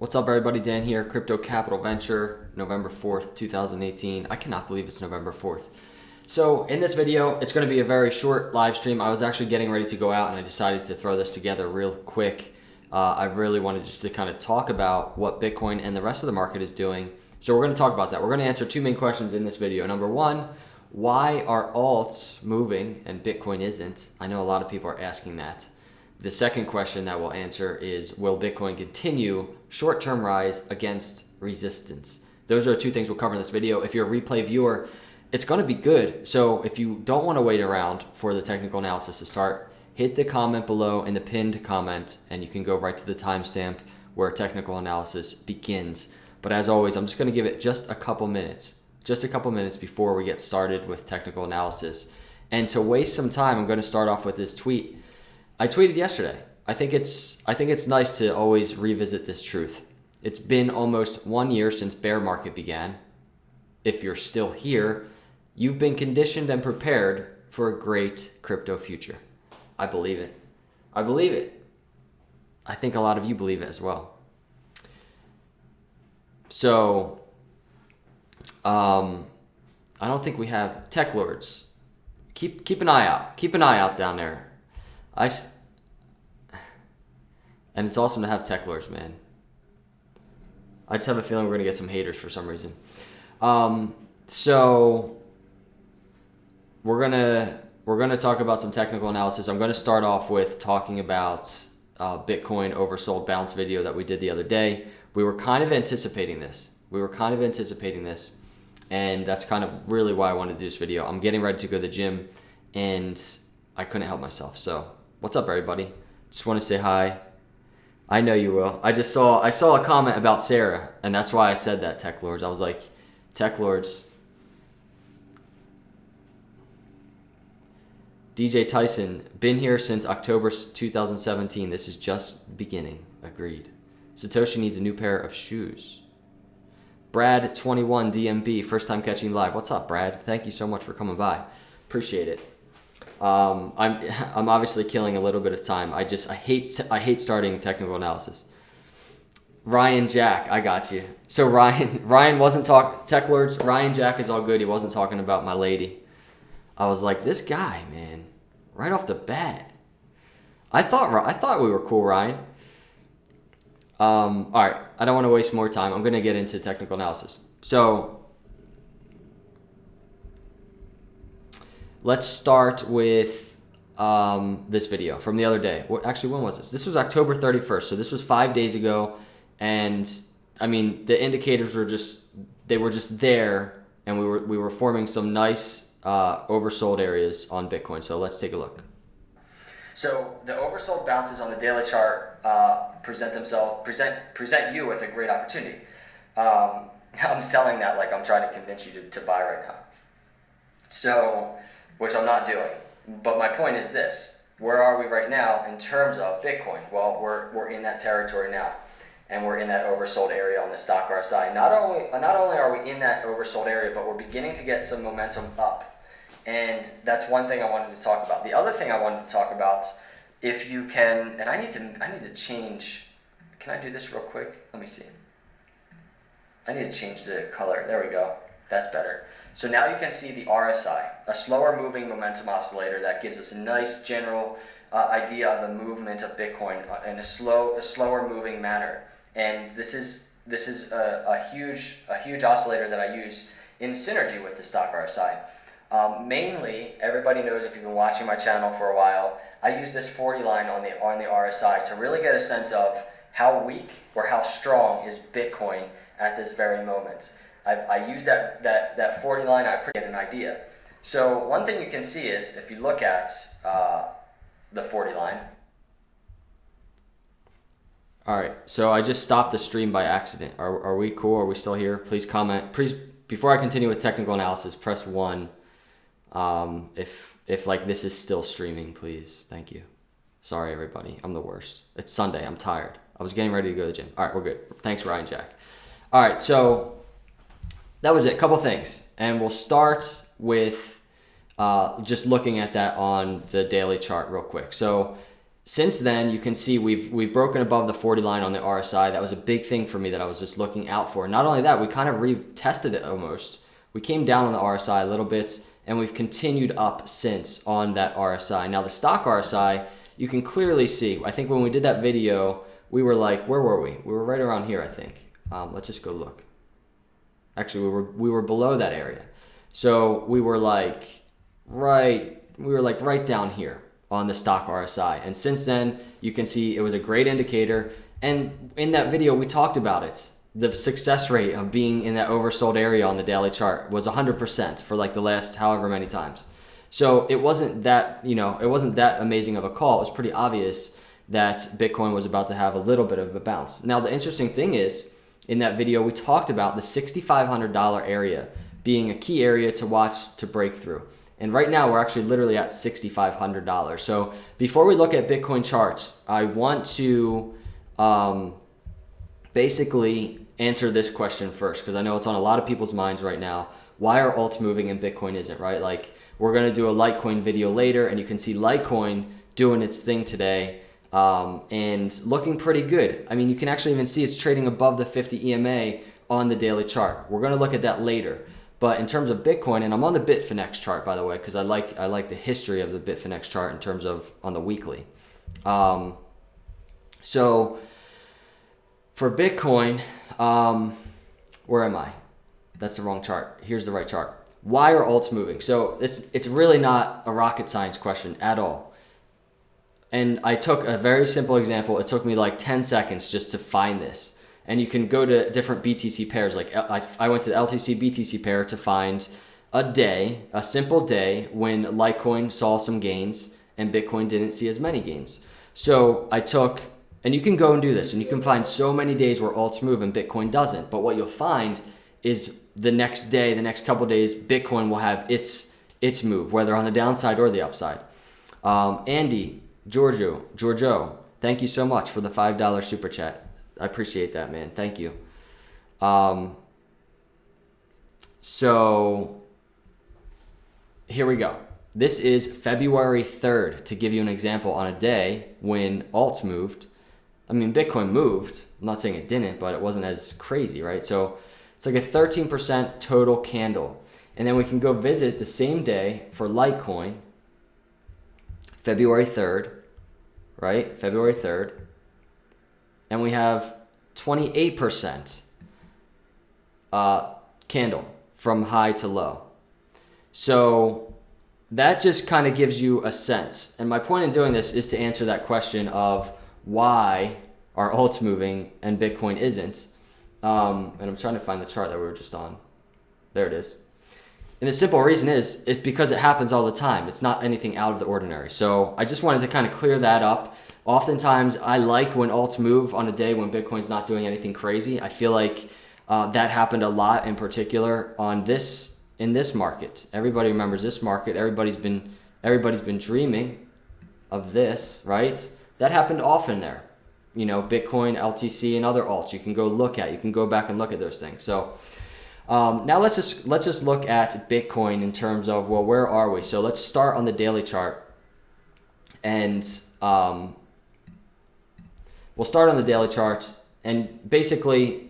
What's up, everybody? Dan here, Crypto Capital Venture, November 4th, 2018. I cannot believe it's November 4th. So in this video, it's going to be a very short live stream. I was actually getting ready to go out and I decided to throw this together real quick. I really wanted just to kind of talk about what Bitcoin and the rest of the market is doing. So we're going to talk about that. We're going to answer two main questions in this video. Number one, why are alts moving and Bitcoin isn't? I know a lot of people are asking that. The second question that we'll answer is, will Bitcoin continue short-term rise against resistance? Those are two things we'll cover in this video. If you're a replay viewer, it's going to be good. So if you don't want to wait around for the technical analysis to start, hit the comment below in the pinned comment, and you can go right to the timestamp where technical analysis begins. But as always, I'm just going to give it just a couple minutes before we get started with technical analysis. And to waste some time, I'm going to start off with this tweet. I tweeted yesterday. I think it's nice to always revisit this truth. It's been almost 1 year since bear market began. If you're still here, you've been conditioned and prepared for a great crypto future. I believe it. I believe it. I think a lot of you believe it as well. So, I don't think we have tech lords. Keep an eye out. Keep an eye out down there. And it's awesome to have tech lords, man. I just have a feeling we're gonna get some haters for some reason. So we're gonna talk about some technical analysis. I'm gonna start off with talking about Bitcoin oversold bounce video that we did the other day. We were kind of anticipating this. And that's kind of really why I wanted to do this video. I'm getting ready to go to the gym, and I couldn't help myself. So what's up, everybody? Just want to say hi. I know you will. I saw a comment about Sarah, and that's why I said that, Tech Lords. I was like, Tech Lords. DJ Tyson, been here since October 2017. This is just the beginning. Agreed. Satoshi needs a new pair of shoes. Brad 21 DMB, first time catching live. What's up, Brad? Thank you so much for coming by. Appreciate it. I'm obviously killing a little bit of time. I hate starting technical analysis. Ryan Jack, I got you. So Ryan wasn't tech lords. Ryan Jack is all good. He wasn't talking about my lady. I was like, this guy, man, right off the bat. I thought we were cool, Ryan. All right, I don't want to waste more time. I'm gonna get into technical analysis. So let's start with this video from the other day. Actually, when was this? This was October 31st. So this was 5 days ago. And I mean, the indicators were just there, and we were forming some nice oversold areas on Bitcoin. So let's take a look. So the oversold bounces on the daily chart present you with a great opportunity. I'm selling that like I'm trying to convince you to buy right now. So, which I'm not doing. But my point is this: where are we right now in terms of Bitcoin? Well, we're in that territory now, and we're in that oversold area on the stock RSI. Not only are we in that oversold area, but we're beginning to get some momentum up. And that's one thing I wanted to talk about. The other thing I wanted to talk about, if you can, and I need to change. Can I do this real quick? Let me see. I need to change the color. There we go. That's better. So now you can see the RSI, a slower moving momentum oscillator that gives us a nice general idea of the movement of Bitcoin in a slower moving manner. And this is a huge oscillator that I use in synergy with the stock RSI. Mainly, everybody knows, if you've been watching my channel for a while, I use this 40 line on the RSI to really get a sense of how weak or how strong is Bitcoin at this very moment. I use that 40 line, I get an idea. So one thing you can see is, if you look at the 40 line. All right, so I just stopped the stream by accident. Are we cool? Are we still here? Please comment. Please, before I continue with technical analysis, press 1. If like this is still streaming, please. Thank you. Sorry, everybody. I'm the worst. It's Sunday. I'm tired. I was getting ready to go to the gym. All right, we're good. Thanks, Ryan Jack. All right, so that was it. A couple things. And we'll start with just looking at that on the daily chart real quick. So Since then, you can see we've broken above the 40 line on the RSI. That was a big thing for me that I was just looking out for. Not only that, we kind of retested it almost. We came down on the RSI a little bit, and we've continued up since on that RSI. Now the stock RSI, you can clearly see. I think when we did that video, we were like, where were we? We were right around here, I think. Let's just go look. Actually, we were below that area. So we were like right down here on the stock RSI. And since then, you can see it was a great indicator. And in that video, we talked about it. The success rate of being in that oversold area on the daily chart was 100% for like the last however many times. So it wasn't that, it wasn't that amazing of a call. It was pretty obvious that Bitcoin was about to have a little bit of a bounce. Now, the interesting thing is, in that video, we talked about the $6,500 area being a key area to watch to break through. And right now, we're actually literally at $6,500. So before we look at Bitcoin charts, I want to basically answer this question first, because I know it's on a lot of people's minds right now. Why are alts moving and Bitcoin isn't, right? Like, we're going to do a Litecoin video later, and you can see Litecoin doing its thing today and looking pretty good. I mean, you can actually even see it's trading above the 50 EMA on the daily chart. We're going to look at that later. But in terms of Bitcoin, and I'm on the Bitfinex chart, by the way, because I like the history of the Bitfinex chart in terms of on the weekly. So for Bitcoin, where am I? That's the wrong chart. Here's the right chart. Why are alts moving? So it's really not a rocket science question at all. And I took a very simple example. It took me like 10 seconds just to find this. And you can go to different BTC pairs. Like I went to the LTC BTC pair to find a simple day when Litecoin saw some gains and Bitcoin didn't see as many gains. So I took, and you can go and do this, and you can find so many days where alts move and Bitcoin doesn't. But what you'll find is the next day, the next couple days, Bitcoin will have its move, whether on the downside or the upside. Andy, Giorgio, thank you so much for the $5 super chat. I appreciate that, man. Thank you. So here we go. This is February 3rd to give you an example on a day when alts moved. I mean, Bitcoin moved. I'm not saying it didn't, but it wasn't as crazy, right? So it's like a 13% total candle. And then we can go visit the same day for Litecoin, February 3rd, right? February 3rd. And we have 28% candle from high to low. So that just kind of gives you a sense. And my point in doing this is to answer that question of why are alts moving and Bitcoin isn't. And I'm trying to find the chart that we were just on. There it is. And the simple reason is it's because it happens all the time. It's not anything out of the ordinary. So I just wanted to kind of clear that up. Oftentimes, I like when alts move on a day when Bitcoin's not doing anything crazy. I feel like that happened a lot, in particular in this market. Everybody remembers this market. Everybody's been dreaming of this, right? That happened often there. Bitcoin, LTC, and other alts. You can go look at. You can go back and look at those things. So now let's just look at Bitcoin in terms of, well, where are we? So let's start on the daily chart, and we'll start on the daily chart. And basically,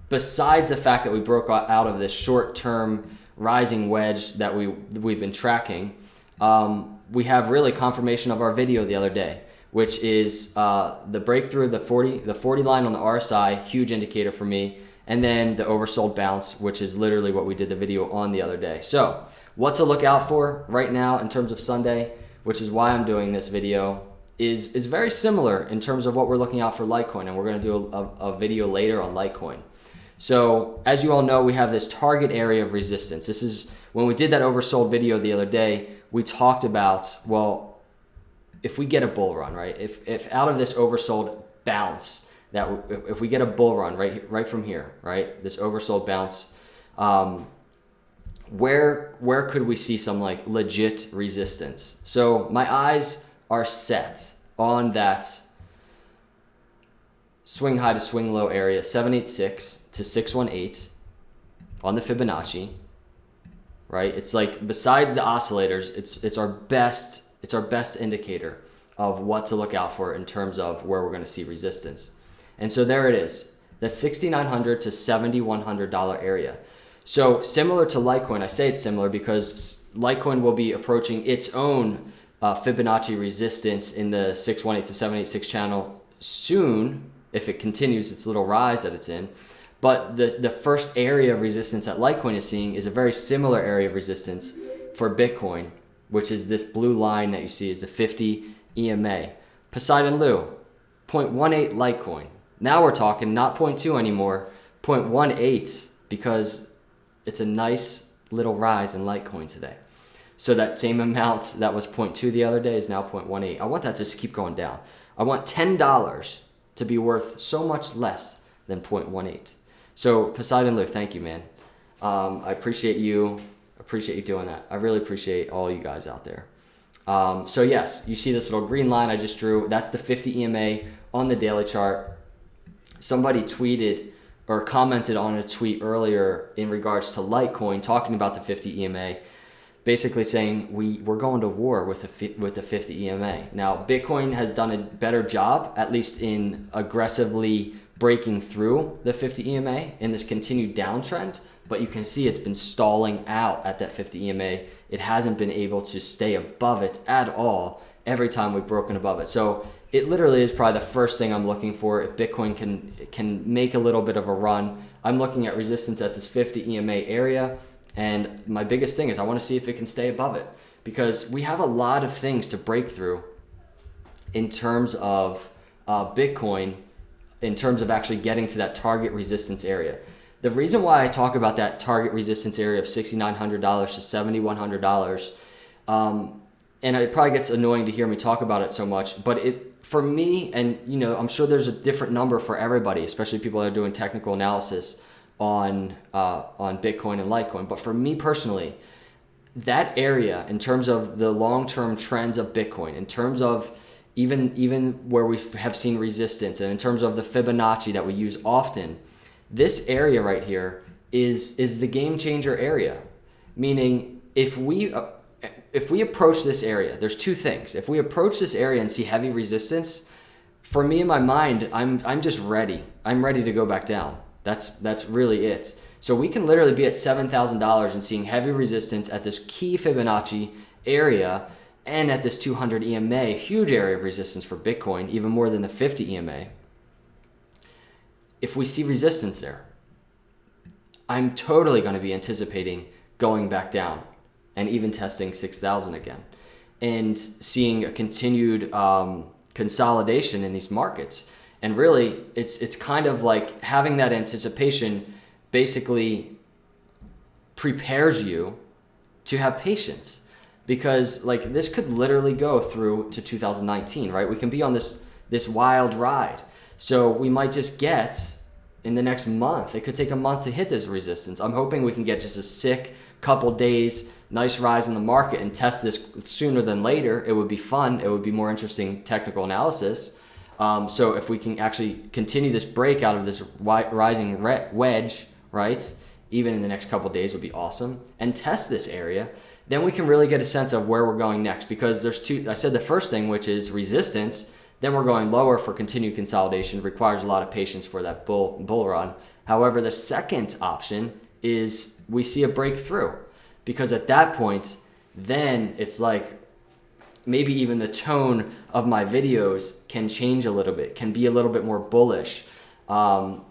besides the fact that we broke out of this short-term rising wedge that we've been tracking, we have really confirmation of our video the other day, which is the breakthrough of the 40 line on the RSI, huge indicator for me, and then the oversold bounce, which is literally what we did the video on the other day. So what to look out for right now in terms of Sunday, which is why I'm doing this video, is very similar in terms of what we're looking out for Litecoin, and we're going to do a video later on Litecoin. So as you all know, we have this target area of resistance. This is when we did that oversold video the other day, we talked about, well, if we get a bull run, right? If out of this oversold bounce, if we get a bull run right from here, right? This oversold bounce, where could we see some like legit resistance? So my eyes are set on that swing high to swing low area, 786 to 618 on the Fibonacci, right? It's like, besides the oscillators, it's our best indicator of what to look out for in terms of where we're going to see resistance. And so there it is, the $6,900 to $7,100 area. So similar to Litecoin, I say it's similar because Litecoin will be approaching its own Fibonacci resistance in the 618 to 786 channel soon, if it continues its little rise that it's in. But the first area of resistance that Litecoin is seeing is a very similar area of resistance for Bitcoin, which is this blue line that you see is the 50 EMA. Poseidon Lou, 0.18 Litecoin. Now we're talking not 0.2 anymore, 0.18, because it's a nice little rise in Litecoin today. So that same amount that was 0.2 the other day is now 0.18. I want that to just keep going down. I want $10 to be worth so much less than 0.18. So Poseidon Lou, thank you, man. I appreciate you. Appreciate you doing that. I really appreciate all you guys out there. So yes, you see this little green line I just drew. That's the 50 EMA on the daily chart. Somebody tweeted or commented on a tweet earlier in regards to Litecoin, talking about the 50 EMA, basically saying we're going to war with the 50 EMA. Now, Bitcoin has done a better job, at least in aggressively breaking through the 50 EMA in this continued downtrend, but you can see it's been stalling out at that 50 EMA. It hasn't been able to stay above it at all every time we've broken above it. So it literally is probably the first thing I'm looking for. If Bitcoin can make a little bit of a run, I'm looking at resistance at this 50 EMA area. And my biggest thing is I want to see if it can stay above it, because we have a lot of things to break through in terms of Bitcoin, in terms of actually getting to that target resistance area. The reason why I talk about that target resistance area of $6,900 to $7,100, and it probably gets annoying to hear me talk about it so much, but for me, and I'm sure there's a different number for everybody, especially people that are doing technical analysis on Bitcoin and Litecoin. But for me personally, that area, in terms of the long-term trends of Bitcoin, in terms of even where we have seen resistance, and in terms of the Fibonacci that we use often, this area right here is the game changer area. Meaning, if we approach this area, there's two things. If we approach this area and see heavy resistance, for me in my mind, I'm just ready. I'm ready to go back down. That's really it. So we can literally be at $7,000 and seeing heavy resistance at this key Fibonacci area and at this 200 EMA, huge area of resistance for Bitcoin, even more than the 50 EMA. If we see resistance there, I'm totally going to be anticipating going back down and even testing 6,000 again and seeing a continued consolidation in these markets. And really, it's kind of like having that anticipation basically prepares you to have patience, because like this could literally go through to 2019, right? We can be on this wild ride. So we might just get in the next month, it could take a month to hit this resistance. I'm hoping we can get just a sick couple days, nice rise in the market and test this sooner than later. It would be fun. It would be more interesting technical analysis. So if we can actually continue this break out of this rising wedge, right, even in the next couple days would be awesome, and test this area, then we can really get a sense of where we're going next. Because there's two, I said the first thing, which is resistance, then we're going lower for continued consolidation, requires a lot of patience for that bull run. However, the second option is we see a breakthrough, because at that point, then it's like, maybe even the tone of my videos can change a little bit, can be a little bit more bullish. And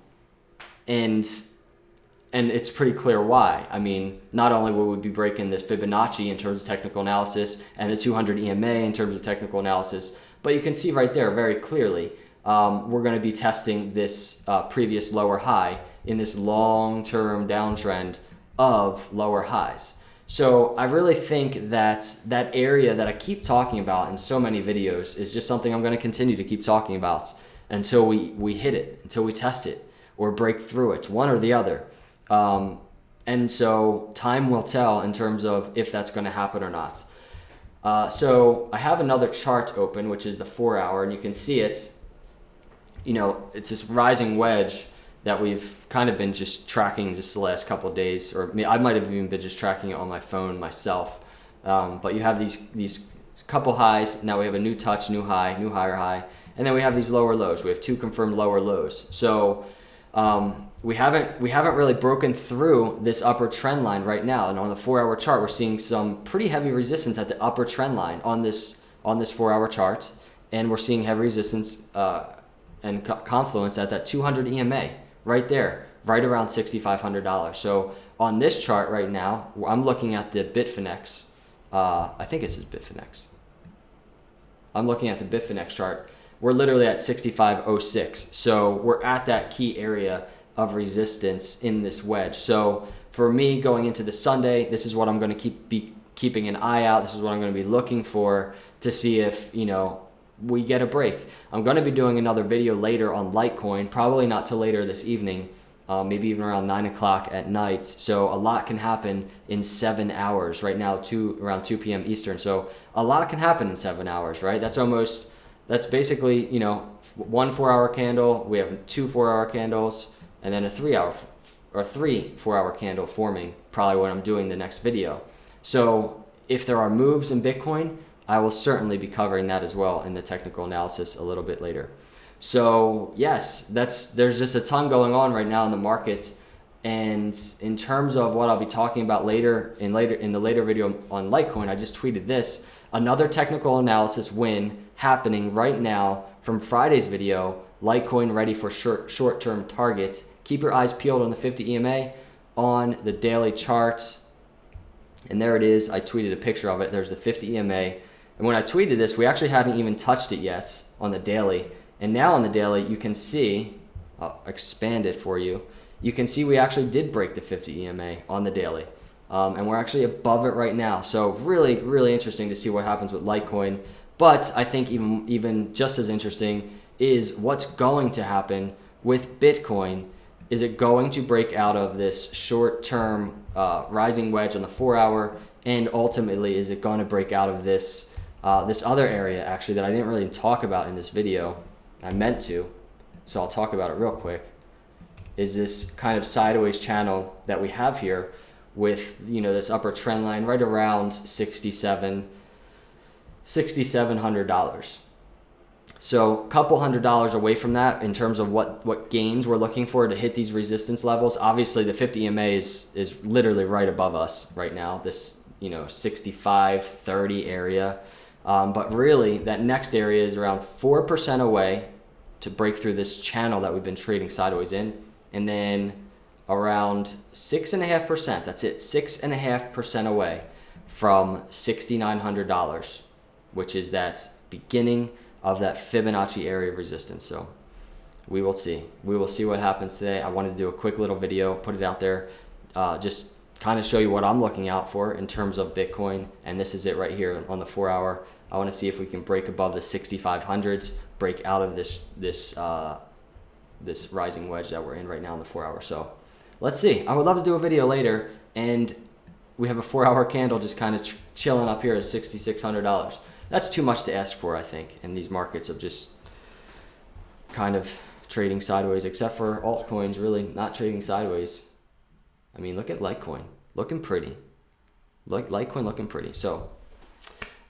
it's pretty clear why. I mean, not only will we be breaking this Fibonacci in terms of technical analysis and the 200 EMA in terms of technical analysis, but you can see right there very clearly, we're going to be testing this previous lower high in this long-term downtrend of lower highs. So I really think that that area that I keep talking about in so many videos is just something I'm going to continue to keep talking about until we hit it, until we test it or break through it, one or the other. And so time will tell in terms of if that's going to happen or not. So I have another chart open, which is the 4 hour, and you can see it. It's this rising wedge that we've kind of been just tracking just the last couple of days, or I might have even been just tracking it on my phone myself. But you have these couple highs. Now we have a new touch, new high, new higher high. And then we have these lower lows. We have 2 confirmed lower lows. So we haven't really broken through this upper trend line right now. And on the 4-hour chart, we're seeing some pretty heavy resistance at the upper trend line on this 4-hour chart. And we're seeing heavy resistance and confluence at that 200 EMA right there, right around $6,500. So on this chart right now, I'm looking at the Bitfinex. I think this is Bitfinex. I'm looking at the Bitfinex chart. We're literally at 65.06. So we're at that key area of resistance in this wedge. So for me going into the Sunday, this is what I'm going to be keeping an eye out. This is what I'm going to be looking for to see if, we get a break. I'm going to be doing another video later on Litecoin, probably not till later this evening, maybe even around 9 o'clock at night. So a lot can happen in 7 hours. Right now, around 2 p.m. Eastern. So a lot can happen in 7 hours, right? That's basically, 1 4-hour candle. We have 2 4-hour candles, and then a 3 4-hour candle forming, probably when I'm doing the next video. So if there are moves in Bitcoin, I will certainly be covering that as well in the technical analysis a little bit later. So yes, there's just a ton going on right now in the market. And in terms of what I'll be talking about later in the later video on Litecoin, I just tweeted this. Another technical analysis win happening right now from Friday's video, Litecoin ready for short-term target. Keep your eyes peeled on the 50 EMA on the daily chart. And there it is. I tweeted a picture of it. There's the 50 EMA. And when I tweeted this, we actually hadn't even touched it yet on the daily. And now on the daily, you can see, I'll expand it for you. You can see we actually did break the 50 EMA on the daily. And we're actually above it right now. So really, really interesting to see what happens with Litecoin. But I think even just as interesting is what's going to happen with Bitcoin. Is it going to break out of this short-term rising wedge on the 4-hour? And ultimately, is it going to break out of this other area, actually, that I didn't really talk about in this video? I meant to, so I'll talk about it real quick. Is this kind of sideways channel that we have here with, this upper trend line right around $6,700. So a couple $100 away from that in terms of what gains we're looking for to hit these resistance levels. Obviously, the 50 EMA is literally right above us right now, this 65.30 area. But really, that next area is around 4% away to break through this channel that we've been trading sideways in. And then around 6.5%, that's it, 6.5% away from $6,900, which is that beginning of that Fibonacci area of resistance. So we will see. We will see what happens today. I wanted to do a quick little video, put it out there, just kind of show you what I'm looking out for in terms of Bitcoin. And this is it right here on the 4-hour. I want to see if we can break above the 6,500s, break out of this rising wedge that we're in right now in the 4-hour. So let's see. I would love to do a video later, and we have a 4-hour candle just kind of chilling up here at $6,600. That's too much to ask for, I think, in these markets of just kind of trading sideways, except for altcoins really not trading sideways. I mean, look at Litecoin, looking pretty. Litecoin looking pretty. So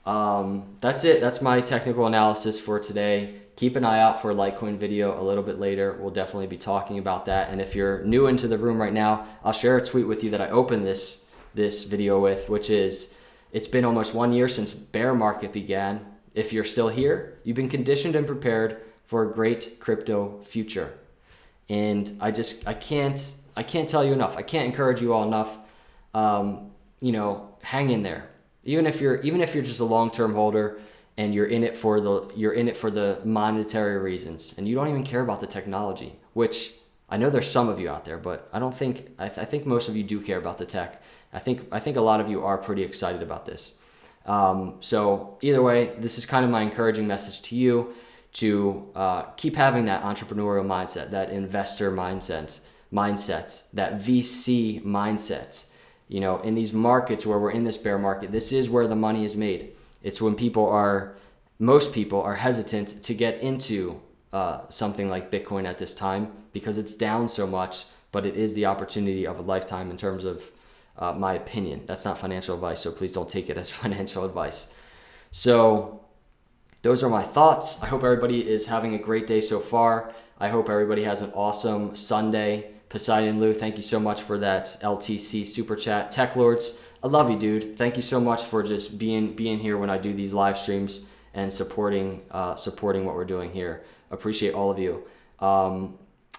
that's it. That's my technical analysis for today. Keep an eye out for a Litecoin video a little bit later. We'll definitely be talking about that. And if you're new into the room right now, I'll share a tweet with you that I opened this video with, which is, it's been almost 1 year since bear market began. If you're still here, you've been conditioned and prepared for a great crypto future. And I can't tell you enough. I can't encourage you all enough. Hang in there. Even if you're just a long-term holder and you're in it for the monetary reasons and you don't even care about the technology, which I know there's some of you out there, but I think most of you do care about the tech. I think a lot of you are pretty excited about this. So either way, this is kind of my encouraging message to you to keep having that entrepreneurial mindset, that investor mindset, that VC mindset. In these markets where we're in this bear market, this is where the money is made. It's when most people are hesitant to get into something like Bitcoin at this time because it's down so much, but it is the opportunity of a lifetime in terms of my opinion. That's not financial advice, so please don't take it as financial advice. So those are my thoughts. I hope everybody is having a great day so far. I hope everybody has an awesome Sunday. Poseidon Lou, thank you so much for that LTC super chat. Tech Lords, I love you, dude. Thank you so much for just being here when I do these live streams and supporting what we're doing here. Appreciate all of you.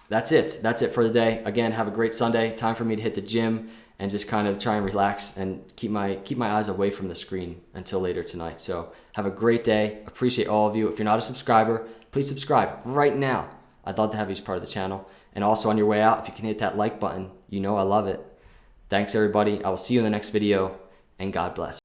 That's it. That's it for the day. Again, have a great Sunday. Time for me to hit the gym and just kind of try and relax and keep my eyes away from the screen until later tonight. So have a great day. Appreciate all of you. If you're not a subscriber, please subscribe right now. I'd love to have you as part of the channel. And also on your way out, if you can hit that like button, you know I love it. Thanks everybody. I will see you in the next video, and God bless.